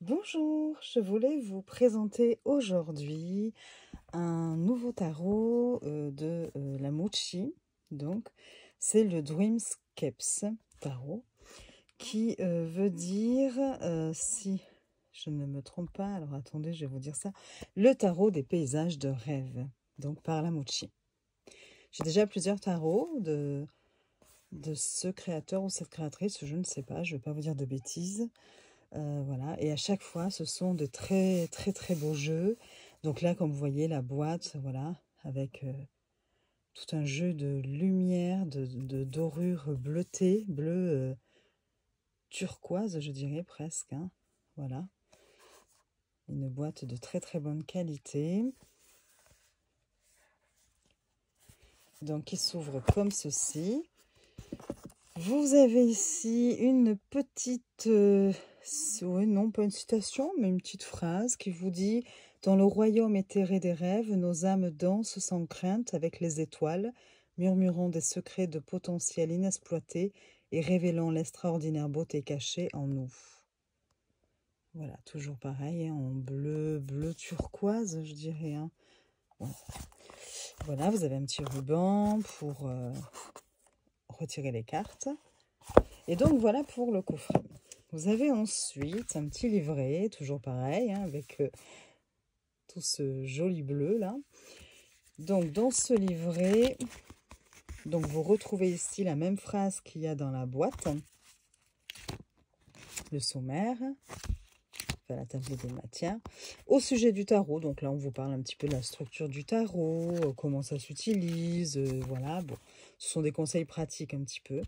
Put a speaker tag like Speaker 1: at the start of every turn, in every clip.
Speaker 1: Bonjour, je voulais vous présenter aujourd'hui un nouveau tarot de la Mochi. Donc, c'est le Dreamscapes tarot qui veut dire, si je ne me trompe pas, alors attendez, je vais vous dire ça, le tarot des paysages de rêve, donc par la Mochi. J'ai déjà plusieurs tarots de ce créateur ou cette créatrice, je ne sais pas, je ne vais pas vous dire de bêtises. Voilà, et à chaque fois, ce sont de très, très, très beaux jeux. Donc là, comme vous voyez, la boîte, voilà, avec tout un jeu de lumière, de dorure bleutée, bleu turquoise, je dirais presque, hein. Voilà, une boîte de très, très bonne qualité. Donc, qui s'ouvre comme ceci. Vous avez ici une petite, ouais, non pas une citation, mais une petite phrase qui vous dit « Dans le royaume éthéré des rêves, nos âmes dansent sans crainte avec les étoiles, murmurant des secrets de potentiel inexploité et révélant l'extraordinaire beauté cachée en nous. » Voilà, toujours pareil, hein, en bleu, bleu turquoise, je dirais. Hein. Bon. Voilà, vous avez un petit ruban pour retirer les cartes. Et donc, voilà pour le coffret. Vous avez ensuite un petit livret, toujours pareil, hein, avec tout ce joli bleu là. Donc, dans ce livret, donc vous retrouvez ici la même phrase qu'il y a dans la boîte. Le sommaire, enfin, la table des matières. Au sujet du tarot, donc là, on vous parle un petit peu de la structure du tarot, comment ça s'utilise, voilà. Bon, ce sont des conseils pratiques un petit peu.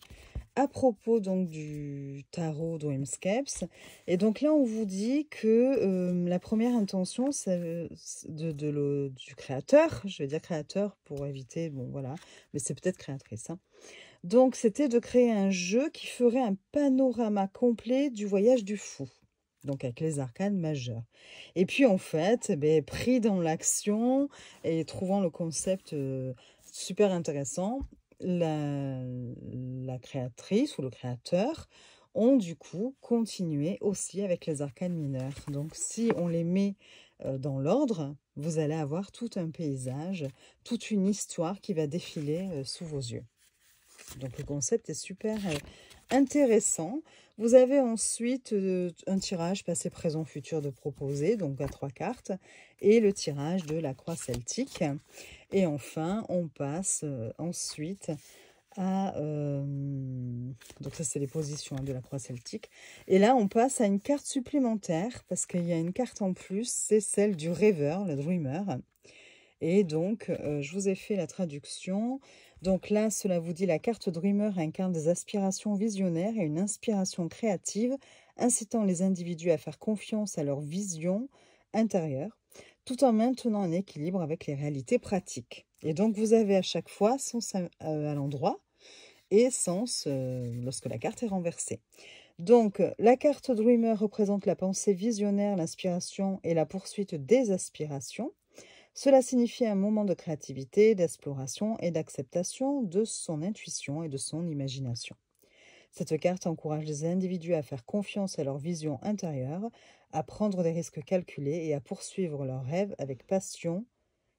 Speaker 1: À propos donc du tarot Dreamscapes, et donc là on vous dit que la première intention c'est du créateur, je vais dire créateur pour éviter, bon voilà, mais c'est peut-être créatrice, hein. Donc c'était de créer un jeu qui ferait un panorama complet du voyage du fou, donc avec les arcanes majeures. Et puis en fait, pris dans l'action et trouvant le concept super intéressant, la créatrice ou le créateur ont du coup continué aussi avec les arcanes mineures. Donc si on les met dans l'ordre, vous allez avoir tout un paysage, toute une histoire qui va défiler sous vos yeux. Donc le concept est super intéressant. Vous avez ensuite un tirage passé, présent, futur de proposer, donc à 3 cartes, et le tirage de la croix celtique. Et enfin, on passe ensuite à... donc ça, c'est les positions de la croix celtique. Et là, on passe à une carte supplémentaire, parce qu'il y a une carte en plus, c'est celle du rêveur, le dreamer. Et donc, je vous ai fait la traduction. Donc là, cela vous dit, la carte Dreamer incarne des aspirations visionnaires et une inspiration créative, incitant les individus à faire confiance à leur vision intérieure, tout en maintenant un équilibre avec les réalités pratiques. Et donc, vous avez à chaque fois sens à l'endroit et sens lorsque la carte est renversée. Donc, la carte Dreamer représente la pensée visionnaire, l'inspiration et la poursuite des aspirations. Cela signifie un moment de créativité, d'exploration et d'acceptation de son intuition et de son imagination. Cette carte encourage les individus à faire confiance à leur vision intérieure, à prendre des risques calculés et à poursuivre leurs rêves avec passion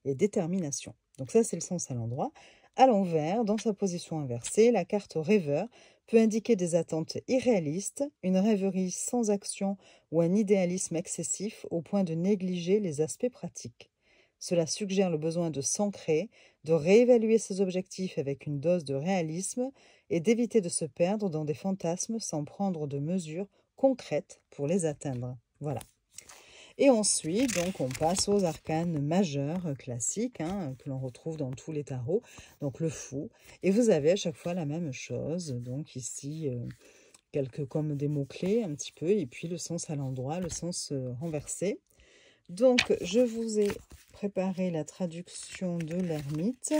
Speaker 1: et détermination. Donc ça, c'est le sens à l'endroit. À l'envers, dans sa position inversée, la carte rêveur peut indiquer des attentes irréalistes, une rêverie sans action ou un idéalisme excessif au point de négliger les aspects pratiques. Cela suggère le besoin de s'ancrer, de réévaluer ses objectifs avec une dose de réalisme et d'éviter de se perdre dans des fantasmes sans prendre de mesures concrètes pour les atteindre. Voilà. Et ensuite, donc, on passe aux arcanes majeures classiques, hein, que l'on retrouve dans tous les tarots, donc le fou. Et vous avez à chaque fois la même chose, donc ici, quelques comme des mots-clés un petit peu, et puis le sens à l'endroit, le sens renversé. Donc, je vous ai préparé la traduction de l'ermite.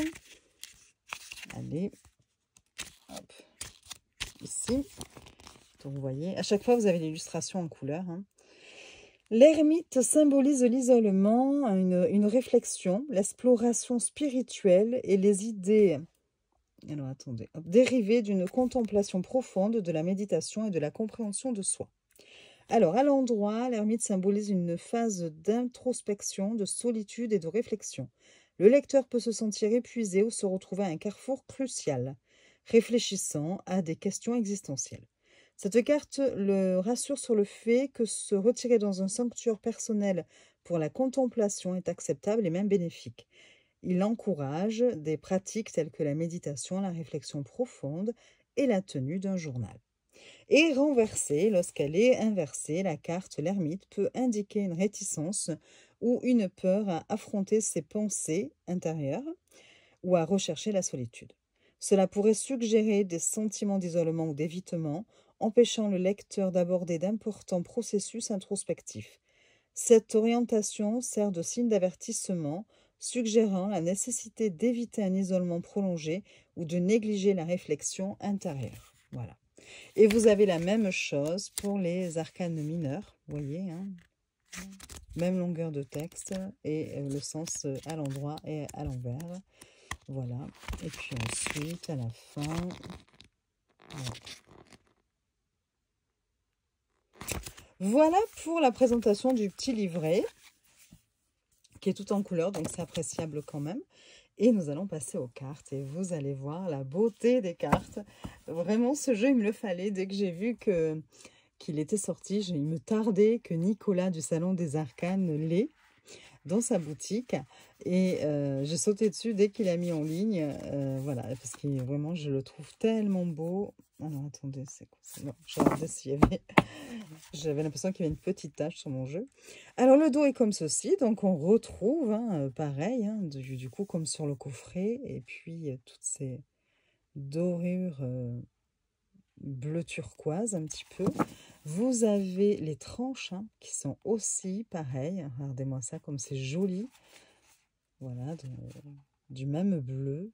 Speaker 1: Allez, hop, ici. Donc, vous voyez, à chaque fois, vous avez l'illustration en couleur. Hein. L'ermite symbolise l'isolement, une réflexion, l'exploration spirituelle et les idées dérivées d'une contemplation profonde, de la méditation et de la compréhension de soi. Alors, à l'endroit, l'ermite symbolise une phase d'introspection, de solitude et de réflexion. Le lecteur peut se sentir épuisé ou se retrouver à un carrefour crucial, réfléchissant à des questions existentielles. Cette carte le rassure sur le fait que se retirer dans un sanctuaire personnel pour la contemplation est acceptable et même bénéfique. Il encourage des pratiques telles que la méditation, la réflexion profonde et la tenue d'un journal. Et renversée, lorsqu'elle est inversée, la carte l'ermite peut indiquer une réticence ou une peur à affronter ses pensées intérieures ou à rechercher la solitude. Cela pourrait suggérer des sentiments d'isolement ou d'évitement, empêchant le lecteur d'aborder d'importants processus introspectifs. Cette orientation sert de signe d'avertissement, suggérant la nécessité d'éviter un isolement prolongé ou de négliger la réflexion intérieure. Voilà. Et vous avez la même chose pour les arcanes mineurs, vous voyez, hein, même longueur de texte et le sens à l'endroit et à l'envers. Voilà. Et puis ensuite, à la fin, voilà pour la présentation du petit livret, qui est tout en couleur, donc c'est appréciable quand même. Et nous allons passer aux cartes et vous allez voir la beauté des cartes. Vraiment, ce jeu, il me le fallait. Dès que j'ai vu qu'il était sorti, il me tardait que Nicolas du Salon des Arcanes l'ait dans sa boutique. Et j'ai sauté dessus dès qu'il a mis en ligne. Voilà, parce que vraiment, je le trouve tellement beau. Alors, attendez, c'est quoi ça? Non, je regardais s'il y avait... J'avais l'impression qu'il y avait une petite tache sur mon jeu. Alors, le dos est comme ceci. Donc, on retrouve, hein, pareil, hein, du coup, comme sur le coffret. Et puis, toutes ces dorures bleu turquoise, un petit peu. Vous avez les tranches, hein, qui sont aussi pareilles. Regardez-moi ça, comme c'est joli. Voilà, du même bleu.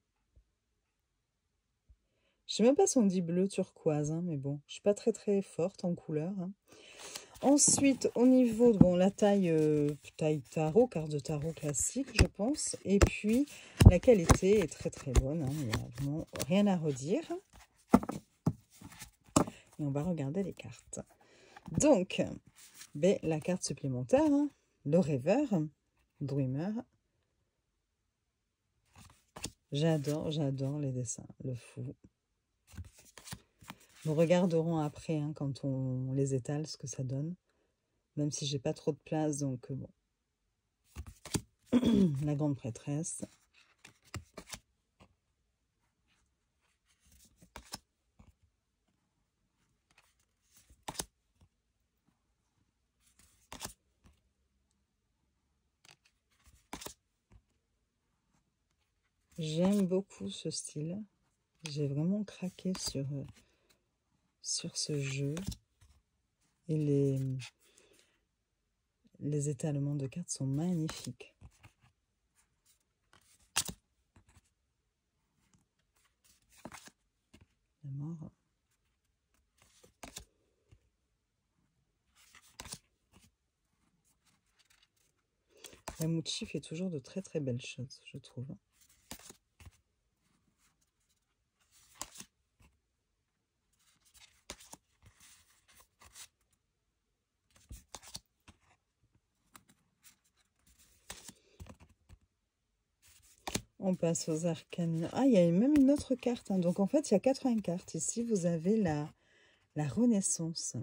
Speaker 1: Je ne sais même pas si on dit bleu turquoise, hein, mais bon, je ne suis pas très forte en couleur. Hein. Ensuite, au niveau de la taille tarot, carte de tarot classique, je pense. Et puis, la qualité est très bonne. Hein, il n'y a vraiment rien à redire. Et on va regarder les cartes. Donc, la carte supplémentaire, hein, le rêveur, Dreamer. J'adore les dessins, le fou. Nous regarderons après, hein, quand on les étale, ce que ça donne. Même si j'ai pas trop de place, donc bon. La grande prêtresse. J'aime beaucoup ce style. J'ai vraiment craqué sur ce jeu. Et les étalements de cartes sont magnifiques. La mort. Ramucci fait toujours de très belles choses, je trouve. On passe aux arcanes. Ah, il y a même une autre carte. Hein. Donc, en fait, il y a 80 cartes. Ici, vous avez la Renaissance,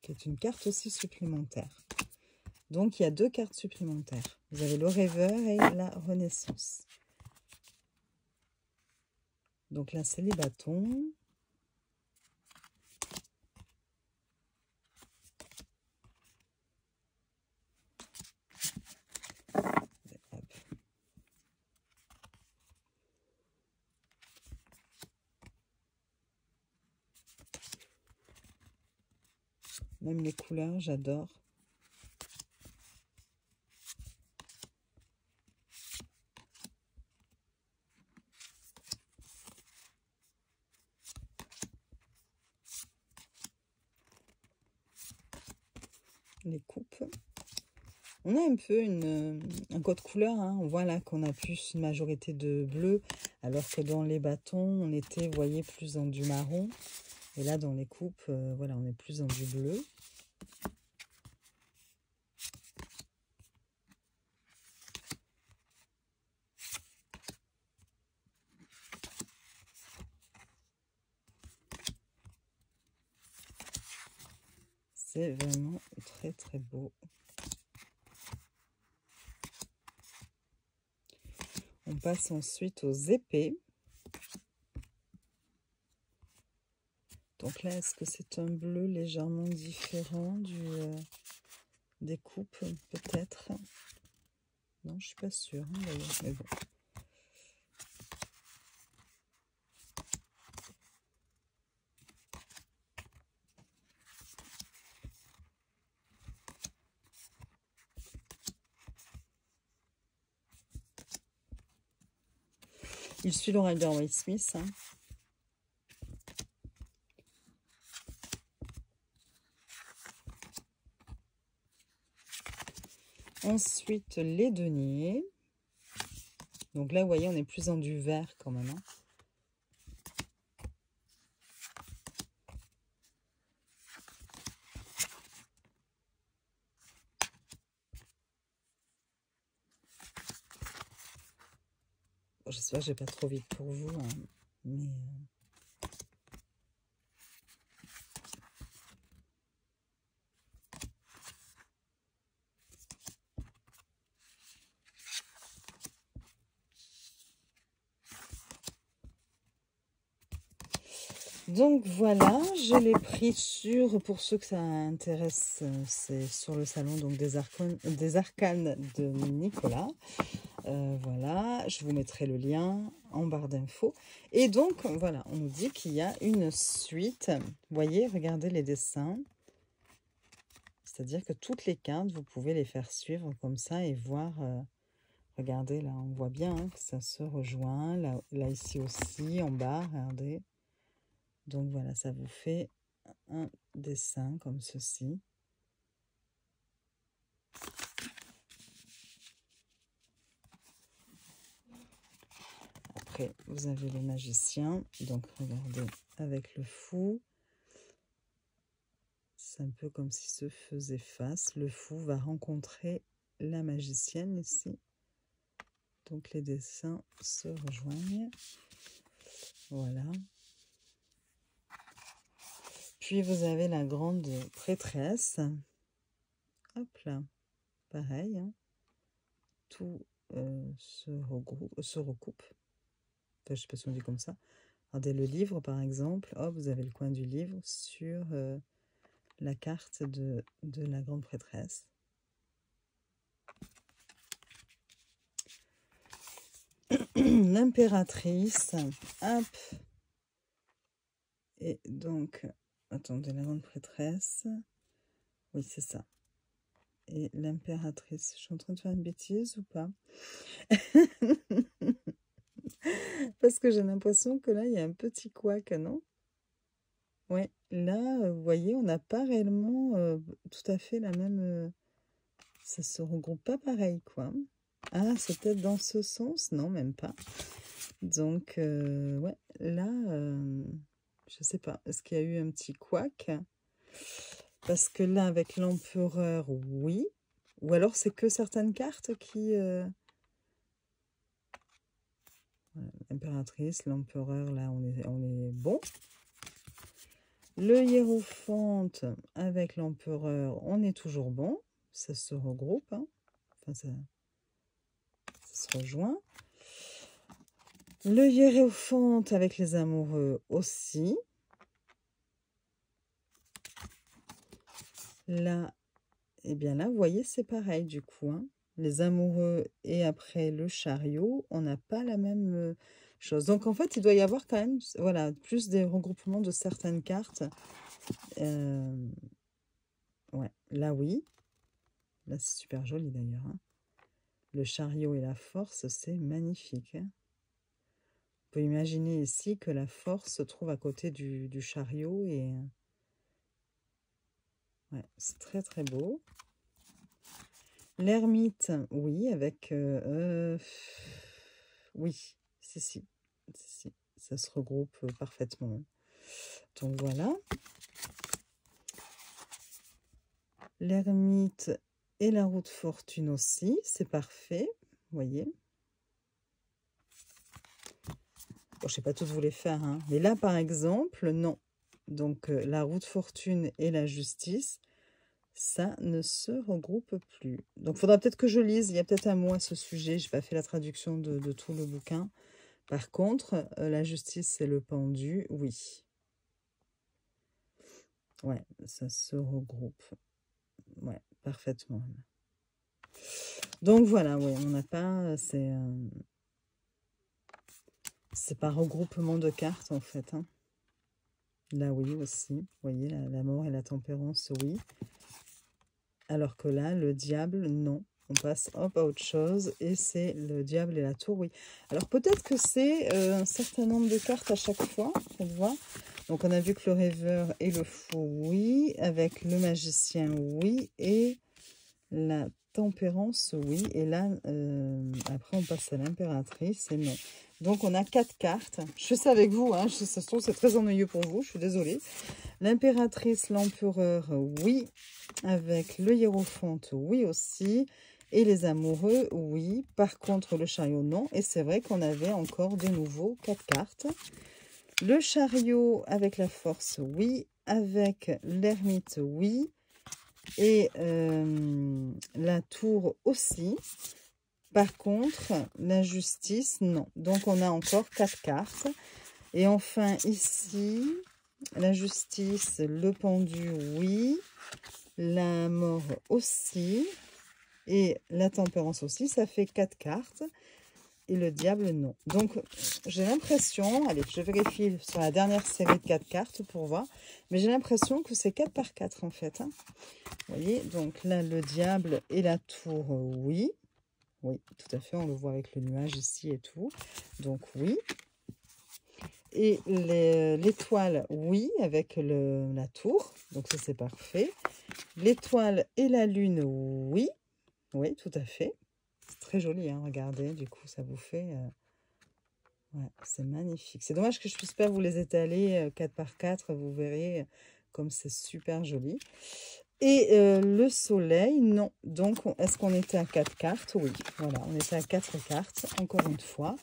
Speaker 1: qui est une carte aussi supplémentaire. Donc, il y a 2 cartes supplémentaires. Vous avez le rêveur et la Renaissance. Donc là, c'est les bâtons. Même les couleurs, j'adore. Les coupes. On a un peu un code couleur. Hein. On voit là qu'on a plus une majorité de bleu, alors que dans les bâtons, on était, vous voyez, plus dans du marron. Et là, dans les coupes, voilà, on est plus dans du bleu. C'est vraiment très très beau. On passe ensuite aux épées. Donc là, est-ce que c'est un bleu légèrement différent des coupes, peut-être? Non, je suis pas sûre, hein, d'ailleurs, mais bon. Il suit le Rider-Waite Smith. Hein. Ensuite, les deniers. Donc là, vous voyez, on est plus dans du vert quand même. Hein. J'espère que je n'ai pas trop vite pour vous. Hein, mais... Donc voilà, je l'ai pris pour ceux que ça intéresse, c'est sur le salon donc des arcanes de Nicolas. Voilà, je vous mettrai le lien en barre d'infos. Et donc, voilà, on nous dit qu'il y a une suite. Vous voyez, regardez les dessins. C'est-à-dire que toutes les cartes, vous pouvez les faire suivre comme ça et voir... regardez, là, on voit bien hein, que ça se rejoint. Là, ici aussi, en bas, regardez. Donc voilà, ça vous fait un dessin comme ceci. Après, vous avez le magicien. Donc regardez, avec le fou. C'est un peu comme s'il se faisait face. Le fou va rencontrer la magicienne ici. Donc les dessins se rejoignent. Voilà. Puis vous avez la grande prêtresse. Hop là. Pareil. Hein. Tout se recoupe. Enfin, je ne sais pas si on dit comme ça. Regardez le livre par exemple. Hop, vous avez le coin du livre sur la carte de la grande prêtresse. L'impératrice. Hop. Et donc, attendez, la grande prêtresse. Oui, c'est ça. Et l'impératrice. Je suis en train de faire une bêtise ou pas? Parce que j'ai l'impression que là, il y a un petit couac, non? Ouais, là, vous voyez, on n'a pas réellement tout à fait la même... ça se regroupe pas pareil, quoi. Ah, c'est peut-être dans ce sens? Non, même pas. Donc, ouais, là... je sais pas, est-ce qu'il y a eu un petit couac? Parce que là, avec l'empereur, oui. Ou alors, c'est que certaines cartes qui... L'impératrice, l'empereur, là, on est bon. Le hiérophante avec l'empereur, on est toujours bon. Ça se regroupe. Hein. Enfin, ça se rejoint. Le hiérophante avec les amoureux aussi. Là, eh bien là, vous voyez, c'est pareil du coup. Hein. Les amoureux et après le chariot, on n'a pas la même chose. Donc en fait, il doit y avoir quand même voilà, plus des regroupements de certaines cartes. Ouais, là oui. Là, c'est super joli d'ailleurs. Hein. Le chariot et la force, c'est magnifique. Hein. On peut imaginer ici que la force se trouve à côté du chariot et... ouais, c'est très très beau. L'ermite, oui, avec... oui, si, ça se regroupe parfaitement. Donc voilà. L'ermite et la roue de fortune aussi, c'est parfait, vous voyez. Bon, je ne sais pas toutes vous les faire, hein. Mais là, par exemple, non. Donc, la roue de fortune et la justice, ça ne se regroupe plus. Donc, il faudra peut-être que je lise. Il y a peut-être un mot à ce sujet. Je n'ai pas fait la traduction de tout le bouquin. Par contre, la justice, c'est le pendu, oui. Ouais, ça se regroupe. Ouais, parfaitement. Donc, voilà, ouais, on n'a pas... C'est par regroupement de cartes, en fait, hein. Là, oui, aussi. Vous voyez, la mort et la tempérance, oui. Alors que là, le diable, non. On passe hop à autre chose. Et c'est le diable et la tour, oui. Alors, peut-être que c'est un certain nombre de cartes à chaque fois. On voit. Donc, on a vu que le rêveur et le fou, oui. Avec le magicien, oui. Et la tempérance, oui. Et là, après, on passe à l'impératrice et non. Donc, on a 4 cartes. Je fais ça avec vous, hein. Ça se trouve, c'est très ennuyeux pour vous. Je suis désolée. L'impératrice, l'empereur, oui. Avec le hiérophante, oui aussi. Et les amoureux, oui. Par contre, le chariot, non. Et c'est vrai qu'on avait encore de nouveau 4 cartes. Le chariot avec la force, oui. Avec l'ermite, oui. Et la tour aussi. Par contre, la justice, non. Donc, on a encore 4 cartes. Et enfin, ici, la justice, le pendu, oui. La mort aussi. Et la tempérance aussi. Ça fait 4 cartes. Et le diable, non. Donc, j'ai l'impression... Allez, je vérifie sur la dernière série de 4 cartes pour voir. Mais j'ai l'impression que c'est 4 par 4, en fait, hein. Vous voyez, donc là, le diable et la tour, oui. Oui, tout à fait, on le voit avec le nuage ici et tout. Donc, oui. Et l'étoile, oui, avec la tour. Donc, ça, c'est parfait. L'étoile et la lune, oui. Oui, tout à fait. C'est très joli, hein, regardez. Du coup, ça vous fait... Ouais, c'est magnifique. C'est dommage que je ne puisse pas vous les étaler 4 par 4. Vous verrez comme c'est super joli. Et le soleil, non. Donc, est-ce qu'on était à 4 cartes? Oui, voilà, on était à 4 cartes, encore une fois.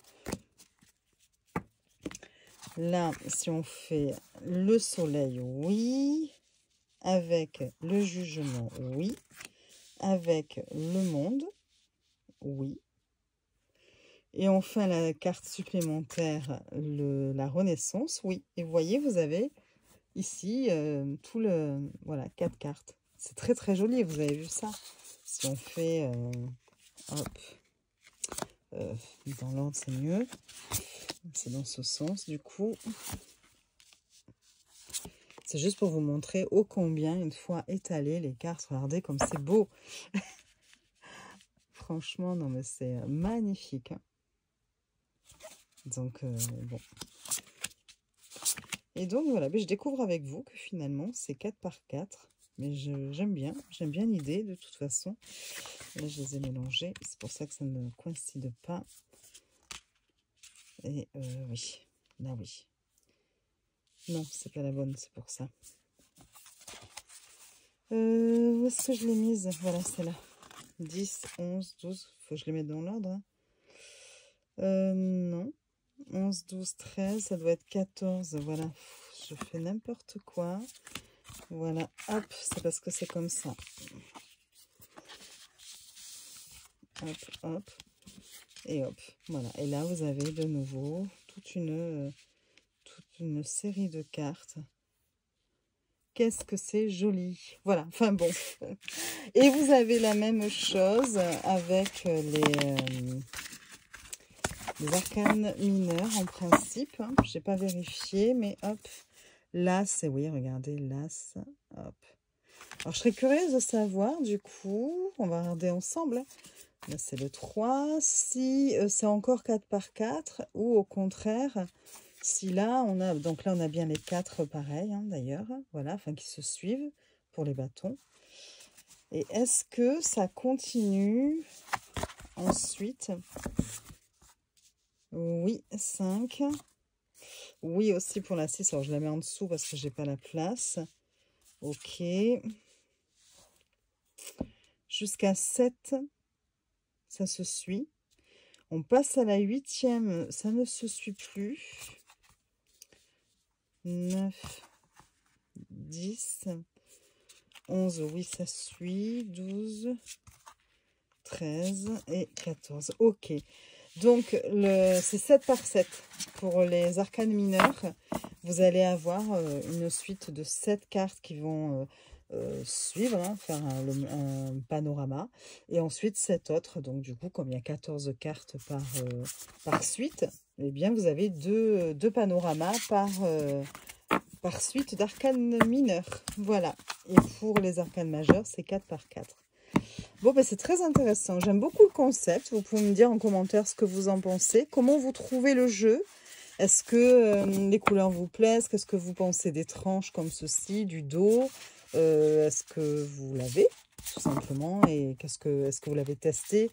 Speaker 1: Là, si on fait le soleil, oui. Avec le jugement, oui. Avec le monde, oui. Et enfin, la carte supplémentaire, la renaissance, oui. Et vous voyez, vous avez ici tout le... Voilà, 4 cartes. C'est très, très joli, vous avez vu ça. Si on fait... hop. Dans l'ordre, c'est mieux. C'est dans ce sens, du coup. C'est juste pour vous montrer ô combien, une fois étalées, les cartes, regardez comme c'est beau. Franchement, non, mais c'est magnifique, hein. Donc, bon. Et donc, voilà, je découvre avec vous que finalement, c'est 4 par 4. Mais j'aime bien l'idée, de toute façon. Là, je les ai mélangés. C'est pour ça que ça ne coïncide pas. Et oui, là, oui. Non, c'est pas la bonne, c'est pour ça. Où est-ce que je l'ai mise? Voilà, c'est là. 10, 11, 12. Faut que je les mette dans l'ordre, hein. Non. 11, 12, 13. Ça doit être 14. Voilà. Je fais n'importe quoi. Voilà. Hop. C'est parce que c'est comme ça. Hop, hop. Et hop. Voilà. Et là, vous avez de nouveau toute une série de cartes. Qu'est-ce que c'est joli. Voilà, enfin bon. Et vous avez la même chose avec les arcanes mineurs en principe. Je n'ai pas vérifié, mais hop. L'as, oui, regardez, l'as. Hop. Alors, je serais curieuse de savoir, du coup, on va regarder ensemble. Là, c'est le 3. Si c'est encore 4 par 4 ou au contraire... Si là, on a... Donc là, on a bien les 4 pareils, hein, d'ailleurs. Voilà, enfin, qui se suivent pour les bâtons. Et est-ce que ça continue ensuite? Oui, 5. Oui, aussi pour la 6. Alors, je la mets en dessous parce que j'ai pas la place. Ok. Jusqu'à 7, ça se suit. On passe à la 8e, ça ne se suit plus. 9, 10, 11, oui, ça suit. 12, 13 et 14. Ok. Donc, c'est 7 par 7 pour les arcanes mineurs. Vous allez avoir une suite de 7 cartes qui vont suivre, hein, faire un panorama. Et ensuite, 7 autres. Donc, du coup, comme il y a 14 cartes par suite, eh bien, vous avez deux panoramas par suite d'arcanes mineurs. Voilà. Et pour les arcanes majeures, c'est 4 par 4. Bon, ben c'est très intéressant. J'aime beaucoup le concept. Vous pouvez me dire en commentaire ce que vous en pensez. Comment vous trouvez le jeu? Est-ce que les couleurs vous plaisent? Qu'est-ce que vous pensez des tranches comme ceci, du dos? Est-ce que vous l'avez, tout simplement? Et est-ce que vous l'avez testé?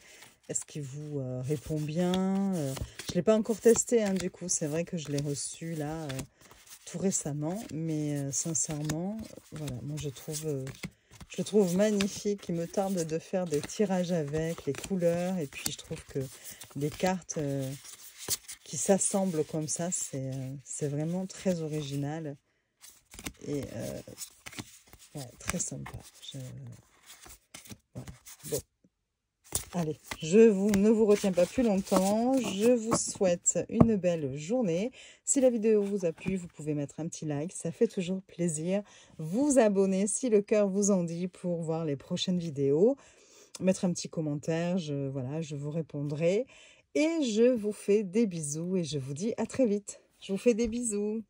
Speaker 1: Est-ce qu'il vous répond bien? Je ne l'ai pas encore testé, hein, du coup. C'est vrai que je l'ai reçu là tout récemment. Mais sincèrement, voilà, moi je le trouve magnifique. Il me tarde de faire des tirages avec les couleurs. Et puis, je trouve que les cartes qui s'assemblent comme ça, c'est vraiment très original. Et ouais, très sympa. Voilà. Bon. Allez, ne vous retiens pas plus longtemps. Je vous souhaite une belle journée. Si la vidéo vous a plu, vous pouvez mettre un petit like. Ça fait toujours plaisir. Vous abonner si le cœur vous en dit pour voir les prochaines vidéos. Mettre un petit commentaire. Voilà, je vous répondrai. Et je vous fais des bisous et je vous dis à très vite. Je vous fais des bisous.